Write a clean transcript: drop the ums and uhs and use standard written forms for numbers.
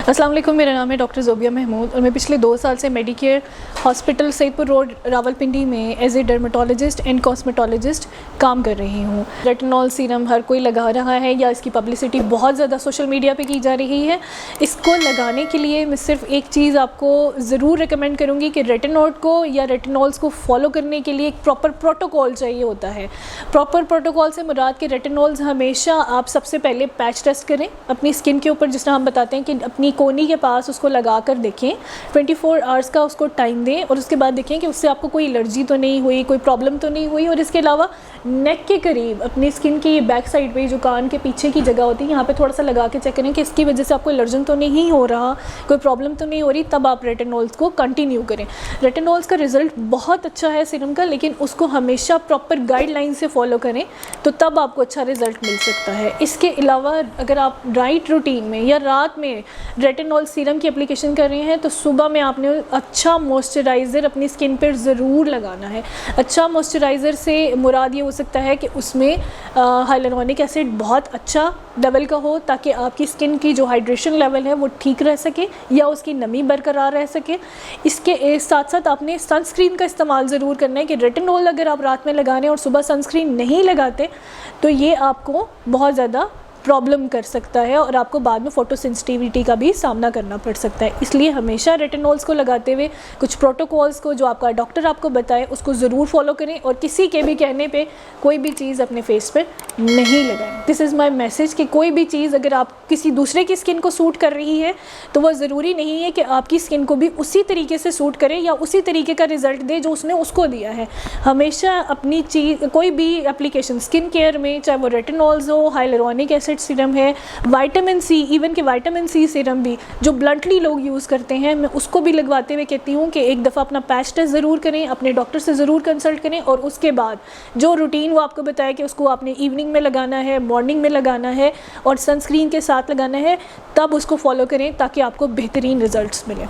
अस्सलाम वालेकुम, मेरा नाम है डॉक्टर ज़ोबिया महमूद और मैं पिछले 2 साल से Medicare hospital Saidpur road Rawalpindi में as a dermatologist and cosmetologist काम कर रही हूँ। रेटिनॉल सीरम हर कोई लगा रहा है या इसकी पब्लिसिटी बहुत ज़्यादा सोशल मीडिया पे की जा रही है। इसको लगाने के लिए मैं सिर्फ एक चीज़ आपको ज़रूर रिकमेंड करूँगी कि रेटिनॉल को या रेटिनॉल्स को फॉलो करने के लिए एक प्रॉपर प्रोटोकॉल चाहिए होता है। प्रॉपर प्रोटोकॉल से मुराद के रेटिनॉल्स हमेशा आप सबसे पहले पैच टेस्ट करें अपनी स्किन के ऊपर, जिस तरह हम बताते हैं कि अपनी कोनी के पास उसको लगा कर देखें, 24 आवर्स का उसको टाइम दें और उसके बाद देखें कि उससे आपको कोई एलर्जी तो नहीं हुई, कोई प्रॉब्लम तो नहीं हुई। और इसके अलावा नेक के करीब अपनी स्किन की बैक साइड पे जो कान के पीछे की जगह होती है यहाँ पे थोड़ा सा लगा के चेक करें कि इसकी वजह से आपको एलर्जन तो नहीं हो रहा, कोई प्रॉब्लम तो नहीं हो रही, तब आप रेटिनॉल्स को कंटिन्यू करें। रेटिनॉल्स का रिजल्ट बहुत अच्छा है सीरम का, लेकिन उसको हमेशा प्रॉपर गाइडलाइन से फॉलो करें तो तब आपको अच्छा रिजल्ट मिल सकता है। इसके अलावा अगर आप नाइट रूटीन में या रात में रेटिनॉल सीरम की एप्लीकेशन कर रहे हैं तो सुबह में आपने अच्छा मॉइस्चराइज़र अपनी स्किन पर ज़रूर लगाना है। अच्छा मॉइस्चराइज़र से मुराद ये हो सकता है कि उसमें हाइलुरोनिक एसिड बहुत अच्छा लेवल का हो ताकि आपकी स्किन की जो हाइड्रेशन लेवल है वो ठीक रह सके या उसकी नमी बरकरार रह सके। इसके साथ साथ आपने सनस्क्रीन का इस्तेमाल ज़रूर करना है कि रेटिनॉल अगर आप रात में लगाने और सुबह सनस्क्रीन नहीं लगाते तो ये आपको बहुत ज़्यादा प्रॉब्लम कर सकता है और आपको बाद में फ़ोटो सेंसिटिविटी का भी सामना करना पड़ सकता है। इसलिए हमेशा रेटिनॉल्स को लगाते हुए कुछ प्रोटोकॉल्स को जो आपका डॉक्टर आपको बताए उसको ज़रूर फॉलो करें और किसी के भी कहने पे कोई भी चीज़ अपने फेस पे नहीं लगाएं। दिस इज़ माई मैसेज कि कोई भी चीज़ अगर आप किसी दूसरे की स्किन को सूट कर रही है तो वह ज़रूरी नहीं है कि आपकी स्किन को भी उसी तरीके से सूट करे या उसी तरीके का रिज़ल्ट दे जो उसने उसको दिया है। हमेशा अपनी चीज़ कोई भी एप्लीकेशन स्किन केयर में, चाहे वो रेटिनॉल्स हो, हाइलुरोनिक एसिड सीरम है, विटामिन सी, इवन कि विटामिन सी सीरम भी जो ब्लंटली लोग यूज़ करते हैं, मैं उसको भी लगवाते हुए कहती हूँ कि एक दफ़ा अपना पैच टेस्ट ज़रूर करें, अपने डॉक्टर से ज़रूर कंसल्ट करें और उसके बाद जो रूटीन वो आपको बताया कि उसको आपने इवनिंग में लगाना है, मॉर्निंग में लगाना है और सनस्क्रीन के साथ लगाना है, तब उसको फॉलो करें ताकि आपको बेहतरीन रिजल्ट्स मिलें।